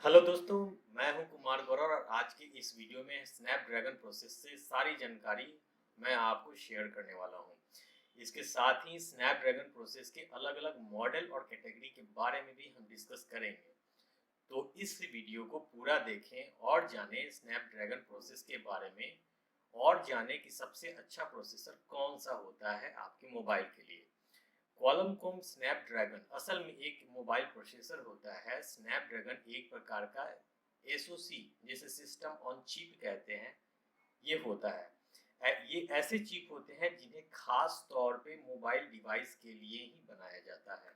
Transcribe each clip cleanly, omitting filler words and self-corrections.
Hello दोस्तों, मैं हूं कुमार गौरव और आज की इस वीडियो में स्नैपड्रैगन प्रोसेस से सारी जानकारी मैं आपको शेयर करने वाला हूं। इसके साथ ही स्नैपड्रैगन प्रोसेस के अलग-अलग मॉडल और कैटेगरी के बारे में भी हम डिस्कस करेंगे। तो इस वीडियो को पूरा देखें और जानें स्नैपड्रैगन प्रोसेस के बारे में और जानें कि सबसे अच्छा प्रोसेसर कौन सा होता है आपके मोबाइल के लिए। क्वालकॉम स्नैपड्रैगन असल में एक मोबाइल प्रोसेसर होता है। स्नैपड्रैगन एक प्रकार का एसओसी जिसे सिस्टम ऑन चिप कहते हैं, ये होता है। ये ऐसे चिप होते हैं जिन्हें खास तौर पे मोबाइल डिवाइस के लिए ही बनाया जाता है।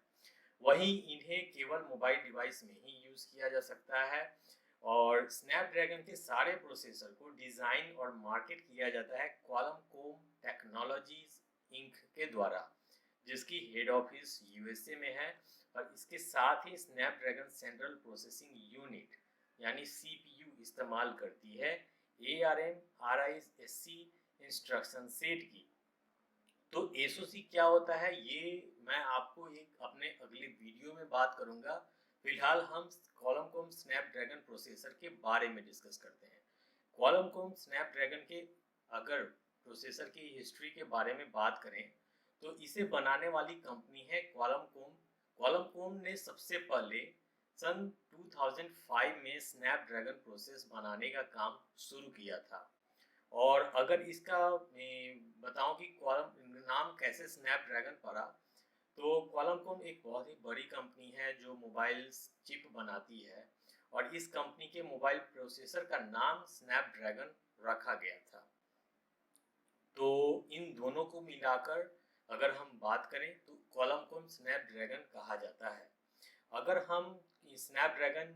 वहीं इन्हें केवल मोबाइल डिवाइस में ही यूज़ किया जा सकता है और स्नैपड्रैगन के सारे प्रोसेसर को डिज़ाइन और मार्केट किया जाता है क्वालकॉम टेक्नोलॉजीज इंक के द्वारा, जिसकी हेड ऑफिस यूएसए में है। और इसके साथ ही स्नैपड्रैगन सेंट्रल प्रोसेसिंग यूनिट यानी सीपीयू इस्तेमाल करती है एआरएम आरआईएससी इंस्ट्रक्शन सेट की। तो एसओसी क्या होता है ये मैं आपको एक अपने अगले वीडियो में बात करूंगा। फिलहाल हम क्वालकॉम स्नैपड्रैगन प्रोसेसर के बारे में डिस्कस करते हैं। क्वालकॉम स्नैपड्रैगन के अगर प्रोसेसर की हिस्ट्री के बारे में बात करें तो इसे बनाने वाली कंपनी है क्वालकॉम। क्वालकॉम ने सबसे पहले सन 2005 में स्नैपड्रैगन प्रोसेस बनाने का काम शुरू किया था। और अगर इसका बताऊं कि क्वालम नाम कैसे स्नैपड्रैगन पड़ा, तो क्वालकॉम एक बहुत ही बड़ी कंपनी है जो मोबाइल चिप बनाती है और इस कंपनी के मोबाइल प्रोसेसर का नाम स्नैपड्रैगन रखा गया था। तो इन दोनों को मिलाकर अगर हम बात करें तो क्वालकॉम स्नैपड्रैगन कहा जाता है। अगर हम स्नैपड्रैगन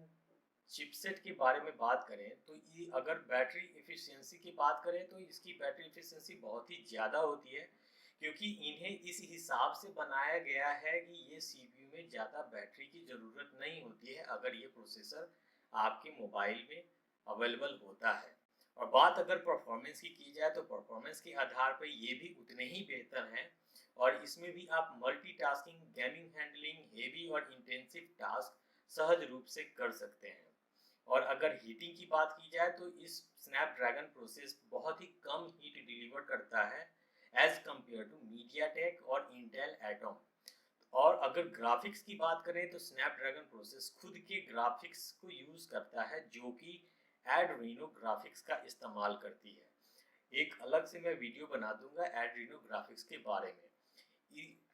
चिपसेट के बारे में बात करें तो ये अगर बैटरी एफिशिएंसी की बात करें तो इसकी बैटरी एफिशिएंसी बहुत ही ज़्यादा होती है, क्योंकि इन्हें इस हिसाब से बनाया गया है कि ये सीपीयू में ज़्यादा बैटरी की ज़रूरत नहीं होती है अगर ये प्रोसेसर आपके मोबाइल में अवेलेबल होता है। और बात अगर परफॉर्मेंस की जाए तो परफॉर्मेंस के आधार पर ये भी उतने ही बेहतर हैं और इसमें भी आप मल्टीटास्किंग, गेमिंग, हैंडलिंग, हेवी और इंटेंसिव टास्क सहज रूप से कर सकते हैं। और अगर हीटिंग की बात की जाए तो इस स्नैपड्रैगन प्रोसेस बहुत ही कम हीट डिलीवर करता है एज कंपेयर टू मीडियाटेक और इंटेल एटम। और अगर ग्राफिक्स की बात करें तो स्नैपड्रैगन प्रोसेस खुद के ग्राफिक्स को यूज करता है जो कि एड्रीनो ग्राफिक्स का इस्तेमाल करती है। एक अलग से मैं वीडियो बना दूंगा एड्रीनो ग्राफिक्स के बारे में।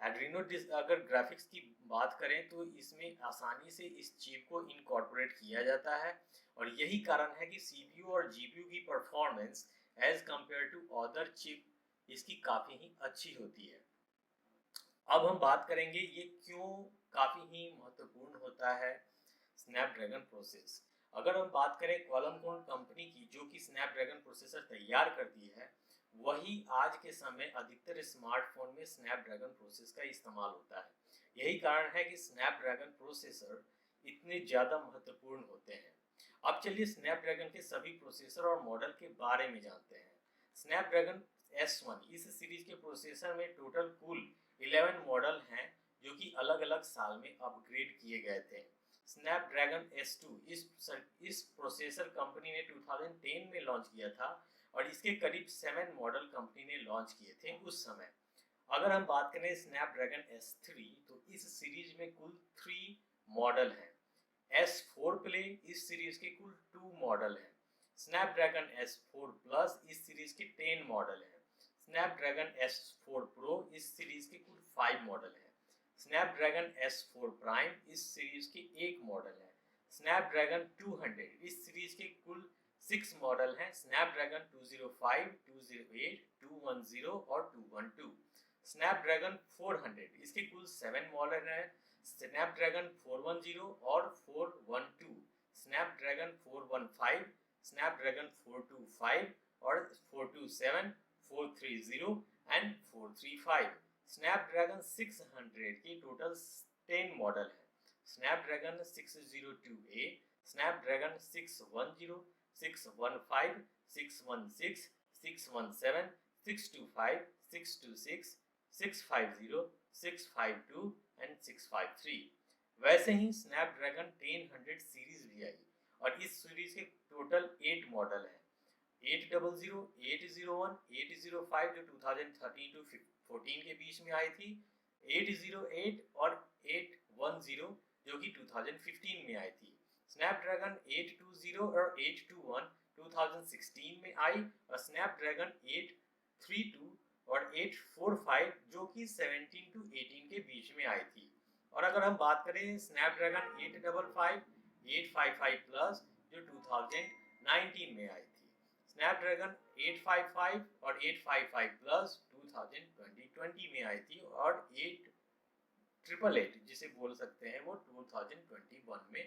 एड्रीनो अगर ग्राफिक्स की बात करें तो इसमें आसानी से इस चिप को इनकॉर्पोरेट किया जाता है और यही कारण है कि सीपीयू और जीपीयू की performance as compare to other chip इसकी काफ़ी ही अच्छी होती है। अब हम बात करेंगे ये क्यों काफ़ी ही महत्वपूर्ण होता है स्नैपड्रैगन प्रोसेस। अगर हम बात करें क्वालकॉम कंपनी की जो कि स्नैपड्रैगन प्रोसेसर तैयार करती है, वही आज के समय अधिकतर स्मार्टफोन में स्नैपड्रैगन प्रोसेस का इस्तेमाल होता है। यही कारण है कि स्नैपड्रैगन प्रोसेसर इतने ज़्यादा महत्वपूर्ण होते हैं। अब चलिए स्नैपड्रैगन के सभी प्रोसेसर और मॉडल के बारे में जानते हैं। स्नैपड्रैगन S1 इस सीरीज के प्रोसेसर में टोटल कुल 11 मॉडल हैं जो कि अलग अलग साल में अपग्रेड किए गए थे। स्नैपड्रैगन S2 इस प्रोसेसर कंपनी ने 2010 में लॉन्च किया था और इसके करीब 7 मॉडल कंपनी ने लॉन्च किए थे उस समय। अगर हम बात करें स्नैपड्रैगन S3 तो इस सीरीज में कुल 3 मॉडल हैं। S4 प्ले इस सीरीज के कुल 2 मॉडल हैं। स्नैपड्रैगन S4 प्लस इस सीरीज के 10 मॉडल हैं। स्नैपड्रैगन S4 प्रो इस सीरीज के कुल 5 मॉडल हैं। स्नैपड्रैगन S4 प्राइम इस सीरीज के 1 मॉडल है। स्नैपड्रैगन 200 इस सीरीज के कुल 6 मॉडल हैं। स्नैपड्रैगन 205, 208, 210 और 212। स्नैपड्रैगन 400 इसके कुल 7 मॉडल हैं। स्नैपड्रैगन 410 और 412, स्नैपड्रैगन 415, स्नैपड्रैगन 425 और 427, 430 एंड 435। स्नैपड्रैगन 600 के टोटल 10 मॉडल हैं। Snapdragon 602A, Snapdragon 610, 615, 616, 617, 625, 626, 650, 652 and 653। वैसे ही स्नैपड्रैगन 1000 सीरीज भी आई और इस सीरीज के टोटल 8 मॉडल हैं। 800, 801, 805 जो 2013 टू 14 के बीच में आई थी, 808 और 810 जो कि 2015 में आई थी। स्नैपड्रैगन 820 और 821 2016 में आई और स्नैपड्रैगन 832 और 845 जो कि 17 टू 18 के बीच में आई थी। और अगर हम बात करें स्नैपड्रैगन 855, 855 प्लस जो 2019 में आई थी। स्नैपड्रैगन 855 और 855 प्लस 2020 में आई थी और 888 जिसे बोल सकते हैं वो 2021 में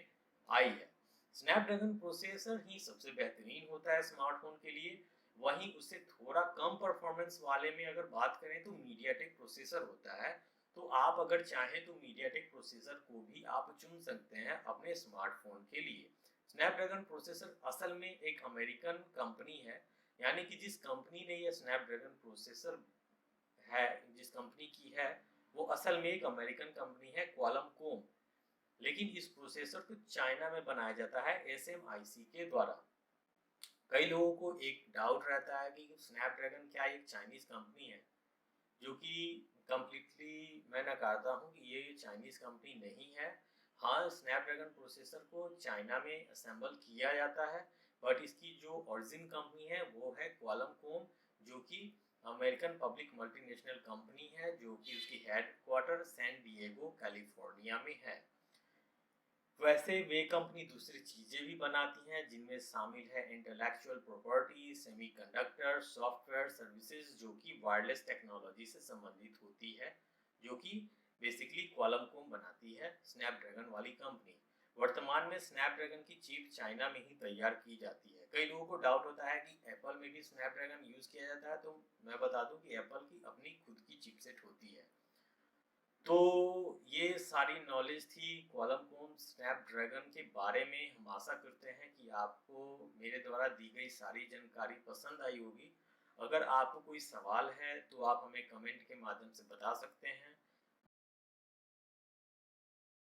आई है। स्नैपड्रैगन प्रोसेसर ही सबसे बेहतरीन होता है स्मार्टफोन के लिए। वहीं उससे थोड़ा कम परफॉर्मेंस वाले में अगर बात करें तो मीडियाटेक प्रोसेसर होता है। तो आप अगर चाहें तो मीडियाटेक प्रोसेसर को भी आप चुन सकते हैं अपने स्मार्टफोन के लिए। स्नैपड्रैगन प्रोसेसर असल में एक अमेरिकन कंपनी है, यानी कि जिस कंपनी ने यह स्नैपड्रैगन प्रोसेसर है, जिस कंपनी की है वो असल में एक अमेरिकन कंपनी है क्वालकॉम। लेकिन इस प्रोसेसर को चाइना में बनाया जाता है SMIC के द्वारा। कई लोगों को एक डाउट रहता है कि स्नैपड्रैगन क्या एक चाइनीज कंपनी है, जो कि कम्प्लीटली मैं नकारता हूँ कि ये चाइनीज कंपनी नहीं है। हाँ, स्नैपड्रैगन प्रोसेसर को चाइना में असेंबल किया जाता है, बट इसकी जो ओरिजिन कंपनी है वो है क्वालकॉम, जो कि अमेरिकन पब्लिक मल्टीनेशनल कंपनी है, जो कि उसकी हेडक्वार्टर सैन डिएगो कैलिफोर्निया में है। वैसे वे कंपनी दूसरी चीजें भी बनाती हैं, जिनमें शामिल है intellectual property, semiconductor, software services जो कि वायरलेस टेक्नोलॉजी से संबंधित होती है, जो कि बेसिकली क्वालकॉम बनाती है, स्नैपड्रैगन वाली कंपनी। वर्तमान में स्नैपड्रैगन की चिप चाइना में ही तैयार की जाती है। कई लोगों को डाउट होता है कि एप्पल में भी स्नैपड्रैगन यूज किया जाता है, तो मैं बता दूं कि एप्पल की अपनी खुद की चिपसेट होती है। तो ये सारी नॉलेज थी क्वालकॉम स्नैपड्रैगन के बारे में। हम आशा करते हैं कि आपको मेरे द्वारा दी गई सारी जानकारी पसंद आई होगी। अगर आपको कोई सवाल है तो आप हमें कमेंट के माध्यम से बता सकते हैं।